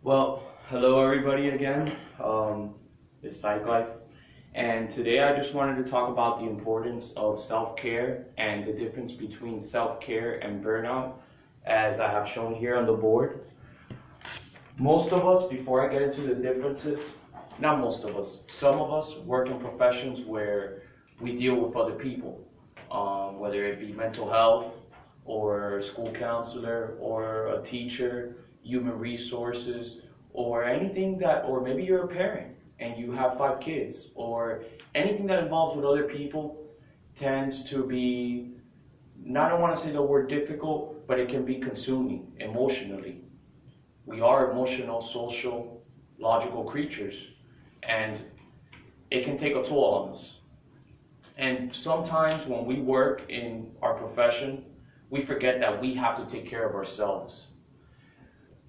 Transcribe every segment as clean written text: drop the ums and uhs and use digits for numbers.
Well, hello everybody again. It's Psych Life, and today I just wanted to talk about the importance of self-care and the difference between self-care and burnout, as I have shown here on the board. Most of us, before I get into the differences, not most of us, some of us work in professions where we deal with other people, whether it be mental health, or a school counselor, or a teacher, human resources, or anything that, or maybe you're a parent and you have 5 kids, or anything that involves with other people tends to be, I don't want to say the word difficult, but it can be consuming emotionally. We are emotional, social, logical creatures, and it can take a toll on us. And sometimes when we work in our profession, we forget that we have to take care of ourselves.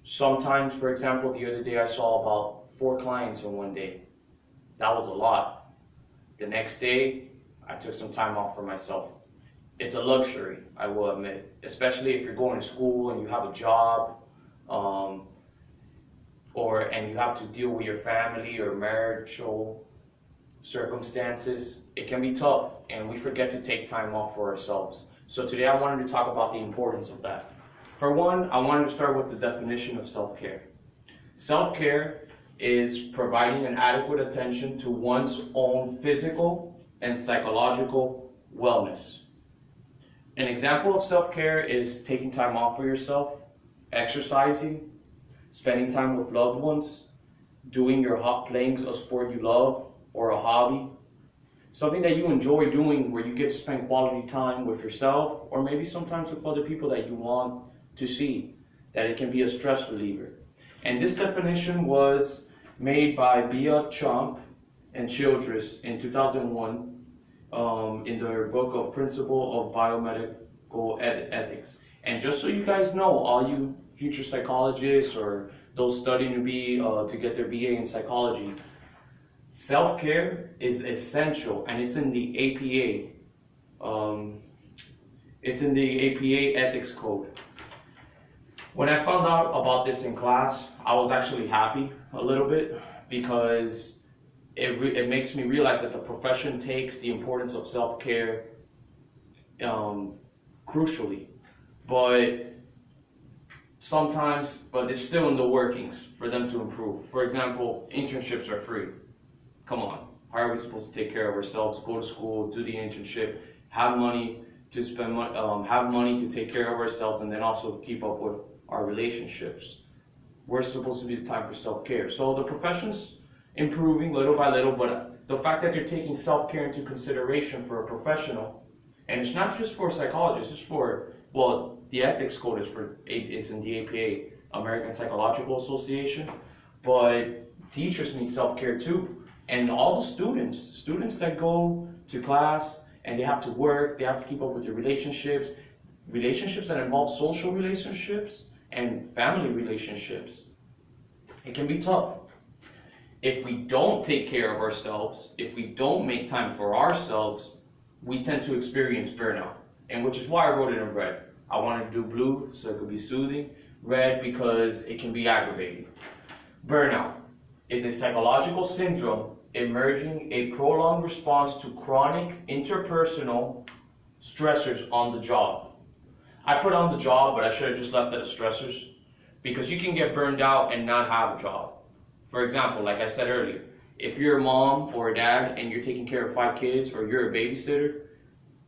Sometimes, for example, the other day I saw about 4 clients in one day. That was a lot. The next day, I took some time off for myself. It's a luxury, I will admit, especially if you're going to school and you have a job, and you have to deal with your family or marital circumstances. It can be tough, and we forget to take time off for ourselves. So today I wanted to talk about the importance of that. For one, I wanted to start with the definition of self-care. Self-care is providing an adequate attention to one's own physical and psychological wellness. An example of self-care is taking time off for yourself, exercising, spending time with loved ones, playing a sport you love or a hobby, something that you enjoy doing where you get to spend quality time with yourself or maybe sometimes with other people that you want to see, that it can be a stress reliever. And this definition was made by Bia Chomp and Childress in 2001 in their book of Principle of Biomedical Ethics. And just so you guys know, all you future psychologists or those studying to get their BA in psychology, self-care is essential, and it's in the APA. It's in the APA ethics code. When I found out about this in class, I was actually happy a little bit because it makes me realize that the profession takes the importance of self-care crucially. But it's still in the workings for them to improve. For example, internships are free. Come on, how are we supposed to take care of ourselves, go to school, do the internship, have money to spend, have money to take care of ourselves, and then also keep up with our relationships? Where's supposed to be the time for self-care? So the profession's improving little by little, but the fact that they're taking self-care into consideration for a professional, and it's not just for psychologists, it's for, well, the ethics code is in the APA, American Psychological Association, but teachers need self-care too. And all the students that go to class and they have to work, they have to keep up with their relationships that involve social relationships and family relationships. It can be tough. If we don't take care of ourselves, if we don't make time for ourselves, we tend to experience burnout. And which is why I wrote it in red. I wanted to do blue so it could be soothing. Red because it can be aggravating. Burnout is a psychological syndrome emerging a prolonged response to chronic interpersonal stressors on the job. I put on the job, but I should have just left it as stressors, because you can get burned out and not have a job. For example, like I said earlier, if you're a mom or a dad and you're taking care of 5 kids, or you're a babysitter,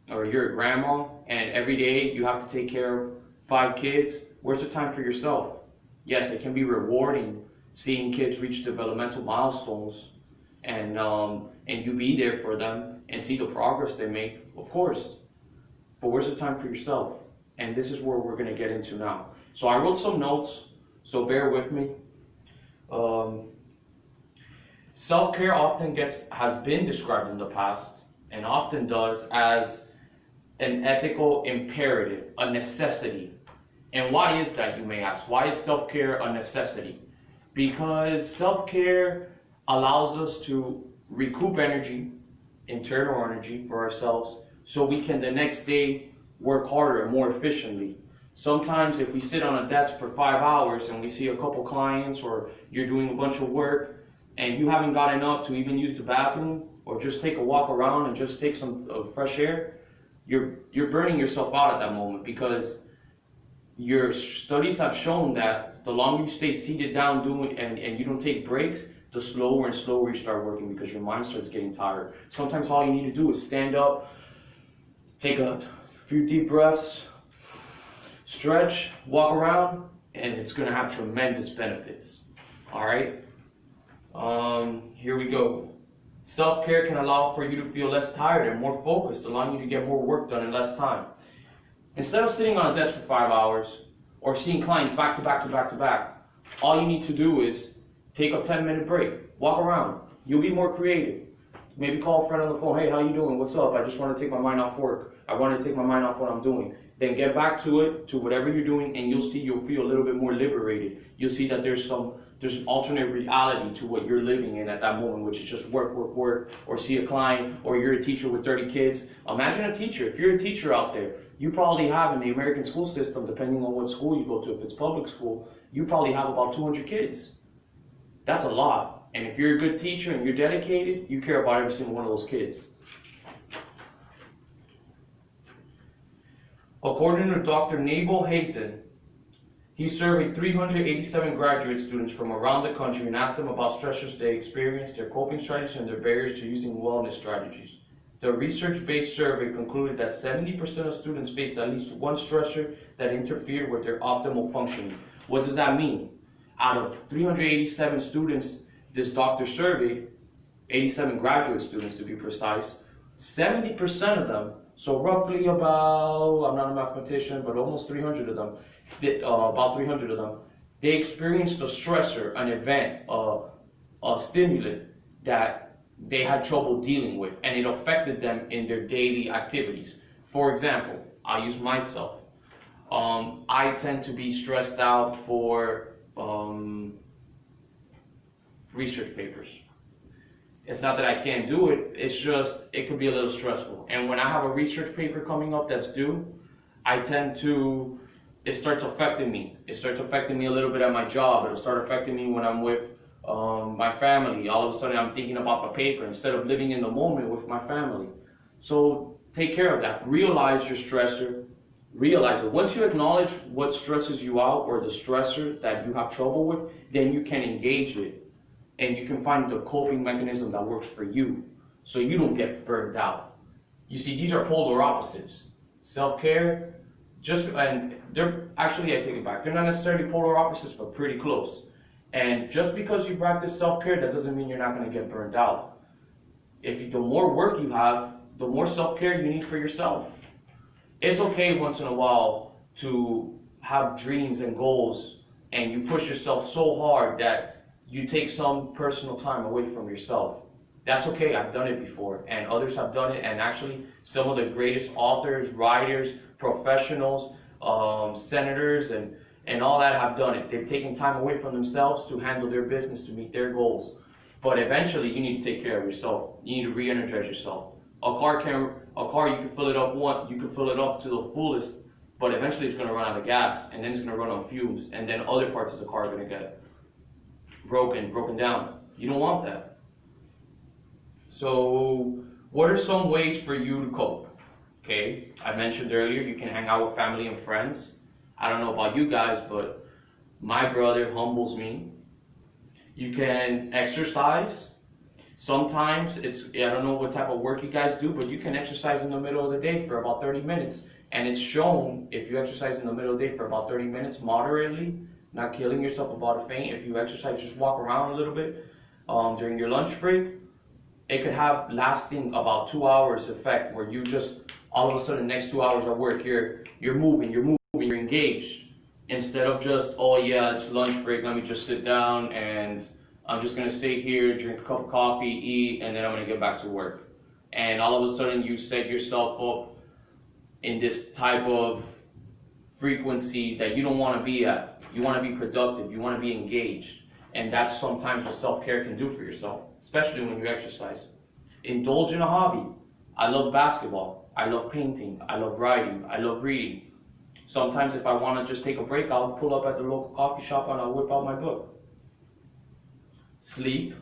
or you're a grandma, and every day you have to take care of 5 kids, where's the time for yourself? Yes, it can be rewarding seeing kids reach developmental milestones, and you be there for them and see the progress they make, of course. But where's the time for yourself? And this is where we're going to get into now. So I wrote some notes, so bear with me. Self-care has been described in the past, and often does, as an ethical imperative, a necessity. And why is that, you may ask? Why is self-care a necessity? Because self-care allows us to recoup energy, internal energy for ourselves, so we can the next day work harder and more efficiently. Sometimes if we sit on a desk for 5 hours and we see a couple clients, or you're doing a bunch of work and you haven't gotten up to even use the bathroom or just take a walk around and just take some fresh air, you're burning yourself out at that moment, because your studies have shown that the longer you stay seated down doing and you don't take breaks, the slower and slower you start working, because your mind starts getting tired. Sometimes all you need to do is stand up, take a few deep breaths, stretch, walk around, and it's going to have tremendous benefits. All right? Here we go. Self-care can allow for you to feel less tired and more focused, allowing you to get more work done in less time. Instead of sitting on a desk for 5 hours or seeing clients back to back to back to back, all you need to do is take a 10-minute break, walk around. You'll be more creative. Maybe call a friend on the phone. Hey, how you doing? What's up? I just want to take my mind off work. I want to take my mind off what I'm doing. Then get back to it, to whatever you're doing, and you'll feel a little bit more liberated. You'll see that there's an alternate reality to what you're living in at that moment, which is just work, work, work, or see a client, or you're a teacher with 30 kids. Imagine a teacher. If you're a teacher out there, you probably have, in the American school system, depending on what school you go to, if it's public school, you probably have about 200 kids. That's a lot. And if you're a good teacher and you're dedicated, you care about every single one of those kids. According to Dr. Nabel Hazen, he surveyed 387 graduate students from around the country and asked them about stressors they experienced, their coping strategies, and their barriers to using wellness strategies. The research-based survey concluded that 70% of students faced at least one stressor that interfered with their optimal functioning. What does that mean? Out of 387 students this doctor surveyed, 87 graduate students to be precise, 70% of them, so roughly about, I'm not a mathematician, but almost 300 of them, about 300 of them, they experienced a stressor, an event, a stimulant that they had trouble dealing with, and it affected them in their daily activities. For example, I'll use myself. I tend to be stressed out for research papers. It's not that I can't do it, it's just, it could be a little stressful. And when I have a research paper coming up that's due, it starts affecting me. It starts affecting me a little bit at my job. It'll start affecting me when I'm with my family. All of a sudden I'm thinking about the paper instead of living in the moment with my family. So take care of that. Realize your stressor. Realize it. Once you acknowledge what stresses you out, or the stressor that you have trouble with, then you can engage it. And you can find the coping mechanism that works for you, so you don't get burned out. You see, these are polar opposites. Self-care, and they're actually, I take it back, they're not necessarily polar opposites, but pretty close. And just because you practice self-care, that doesn't mean you're not going to get burned out. The more work you have, the more self-care you need for yourself. It's okay once in a while to have dreams and goals, and you push yourself so hard that you take some personal time away from yourself. That's okay. I've done it before, and others have done it, and actually some of the greatest authors, writers, professionals, senators, and all that have done it. They've taken time away from themselves to handle their business, to meet their goals. But eventually you need to take care of yourself. You need to re-energize yourself. A car, you can fill it up you can fill it up to the fullest, but eventually it's going to run out of gas, and then it's going to run on fumes, and then other parts of the car are going to get broken down. You don't want that. So what are some ways for you to cope? Okay, I mentioned earlier you can hang out with family and friends. I don't know about you guys, but my brother humbles me. You can exercise. Sometimes I don't know what type of work you guys do, but you can exercise in the middle of the day for about 30 minutes. And it's shown, if you exercise in the middle of the day for about 30 minutes moderately, not killing yourself about a faint, if you exercise, just walk around a little bit during your lunch break, it could have lasting about 2 hours effect, where you just, all of a sudden, next 2 hours of work, you're moving, you're engaged. Instead of just, oh yeah, it's lunch break, let me just sit down and I'm just gonna stay here, drink a cup of coffee, eat, and then I'm gonna get back to work. And all of a sudden you set yourself up in this type of frequency that you don't wanna be at. You wanna be productive, you wanna be engaged. And that's sometimes what self-care can do for yourself, especially when you exercise. Indulge in a hobby. I love basketball, I love painting, I love writing, I love reading. Sometimes if I want to just take a break, I'll pull up at the local coffee shop and I'll whip out my book. Sleep.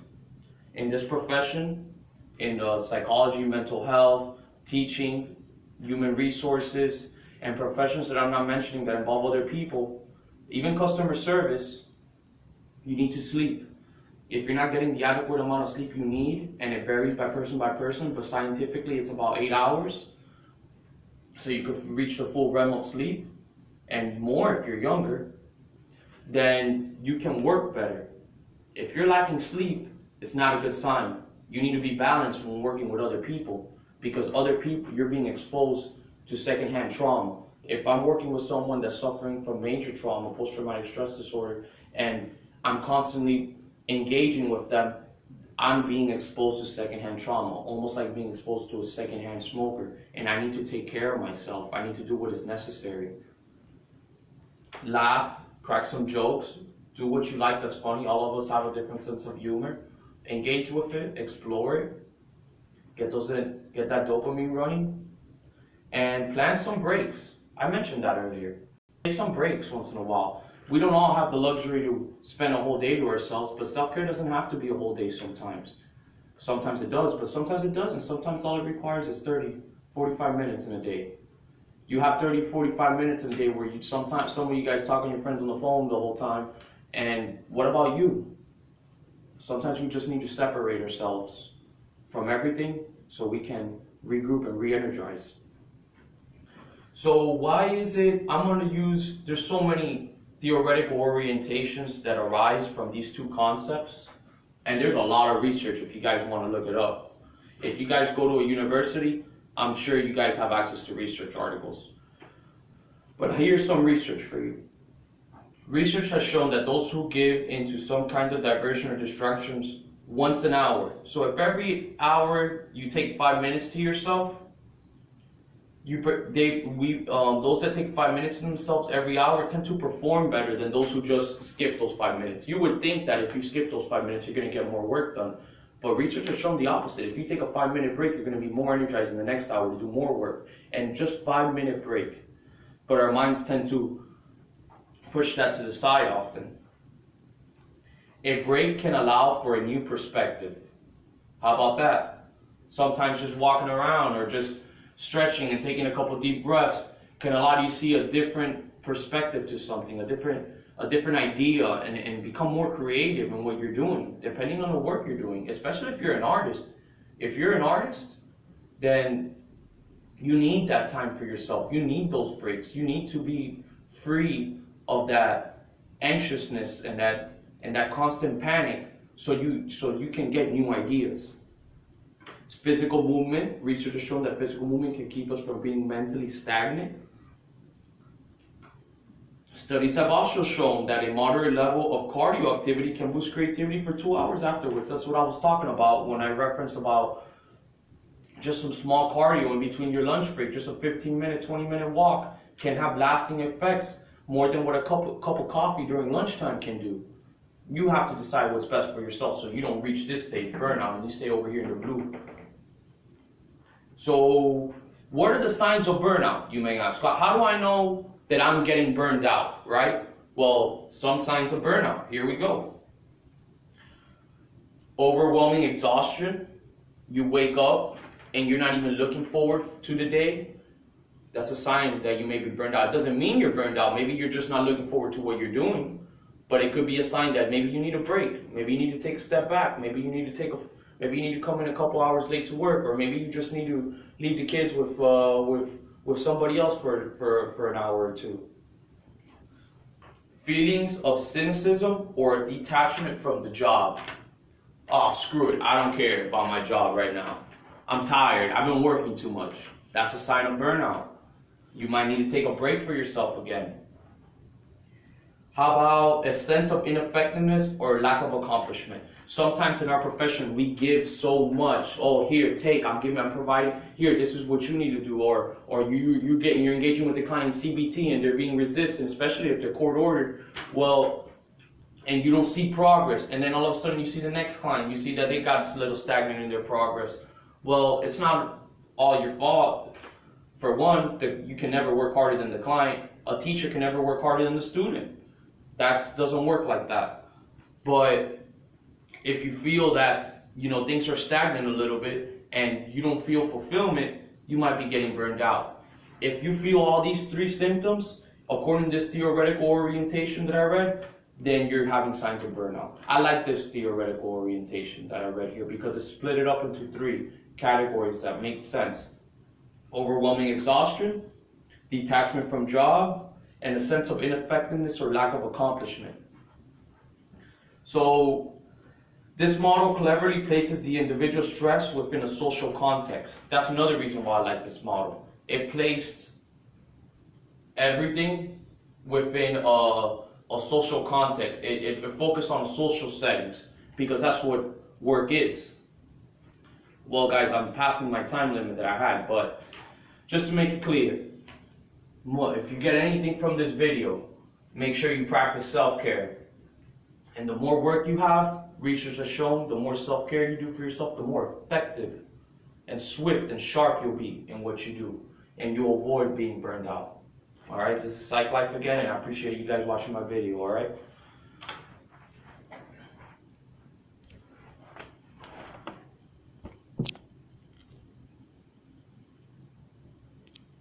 In this profession, in psychology, mental health, teaching, human resources, and professions that I'm not mentioning that involve other people, even customer service, you need to sleep. If you're not getting the adequate amount of sleep you need, and it varies by person, but scientifically it's about 8 hours, so you could reach the full REM of sleep, and more if you're younger, then you can work better. If you're lacking sleep, it's not a good sign. You need to be balanced when working with other people, because other people, you're being exposed to secondhand trauma. If I'm working with someone that's suffering from major trauma, post-traumatic stress disorder, and I'm constantly engaging with them, I'm being exposed to secondhand trauma, almost like being exposed to a secondhand smoker, and I need to take care of myself. I need to do what is necessary. Laugh, crack some jokes, do what you like that's funny. All of us have a different sense of humor. Engage with it, explore it, get that dopamine running, and plan some breaks. I mentioned that earlier. Take some breaks once in a while. We don't all have the luxury to spend a whole day to ourselves, but self-care doesn't have to be a whole day sometimes. Sometimes it does, but sometimes it doesn't. Sometimes all it requires is 30, 45 minutes in a day. You have 30, 45 minutes in a day where you sometimes, some of you guys talking to your friends on the phone the whole time, and what about you? Sometimes we just need to separate ourselves from everything so we can regroup and re-energize. So why is it, I'm going to use, there's so many theoretical orientations that arise from these two concepts, and there's a lot of research if you guys want to look it up. If you guys go to a university, I'm sure you guys have access to research articles. But here's some research for you. Research has shown that those who give into some kind of diversion or distractions once an hour, so if every hour you take 5 minutes to yourself, those that take 5 minutes to themselves every hour tend to perform better than those who just skip those 5 minutes. You would think that if you skip those 5 minutes, you're going to get more work done. But research has shown the opposite. If you take a 5-minute break, you're going to be more energized in the next hour to do more work. And just 5-minute break. But our minds tend to push that to the side often. A break can allow for a new perspective. How about that? Sometimes just walking around or just stretching and taking a couple deep breaths can allow you to see a different perspective to something, a different idea, and become more creative in what you're doing, depending on the work you're doing, especially if you're an artist. If you're an artist, then you need that time for yourself. You need those breaks. You need to be free of that anxiousness and that constant panic so you can get new ideas. Physical movement. Research has shown that physical movement can keep us from being mentally stagnant. Studies have also shown that a moderate level of cardio activity can boost creativity for 2 hours afterwards. That's what I was talking about when I referenced about just some small cardio in between your lunch break. Just a 15-minute, 20-minute walk can have lasting effects more than what a cup of coffee during lunchtime can do. You have to decide what's best for yourself so you don't reach this stage, burnout, and you stay over here in the blue. So, what are the signs of burnout, you may ask? How do I know that I'm getting burned out, right? Well, some signs of burnout. Here we go. Overwhelming exhaustion. You wake up and you're not even looking forward to the day. That's a sign that you may be burned out. It doesn't mean you're burned out. Maybe you're just not looking forward to what you're doing. But it could be a sign that maybe you need a break. Maybe you need to take a step back. Maybe you need to come in a couple hours late to work, or maybe you just need to leave the kids with somebody else for an hour or two. Feelings of cynicism or detachment from the job. Oh, screw it. I don't care about my job right now. I'm tired. I've been working too much. That's a sign of burnout. You might need to take a break for yourself again. How about a sense of ineffectiveness or lack of accomplishment? Sometimes in our profession, we give so much. Oh, here, take, I'm providing, here, this is what you need to do. Or you're engaging with the client CBT and they're being resistant, especially if they're court ordered. Well, and you don't see progress. And then all of a sudden you see the next client. You see that they got a little stagnant in their progress. Well, it's not all your fault. For one, you can never work harder than the client. A teacher can never work harder than the student. That doesn't work like that. But if you feel that, things are stagnant a little bit and you don't feel fulfillment, you might be getting burned out. If you feel all these 3 symptoms, according to this theoretical orientation that I read, then you're having signs of burnout. I like this theoretical orientation that I read here because it split it up into 3 categories that make sense. Overwhelming exhaustion, detachment from job, and a sense of ineffectiveness or lack of accomplishment. So this model cleverly places the individual stress within a social context. That's another reason why I like this model. It placed everything within a social context. It focused on social settings because that's what work is. Well, guys, I'm passing my time limit that I had, but just to make it clear, if you get anything from this video, make sure you practice self-care. And the more work you have, research has shown, the more self-care you do for yourself, the more effective and swift and sharp you'll be in what you do. And you'll avoid being burned out. Alright, this is Psych Life again, and I appreciate you guys watching my video, alright?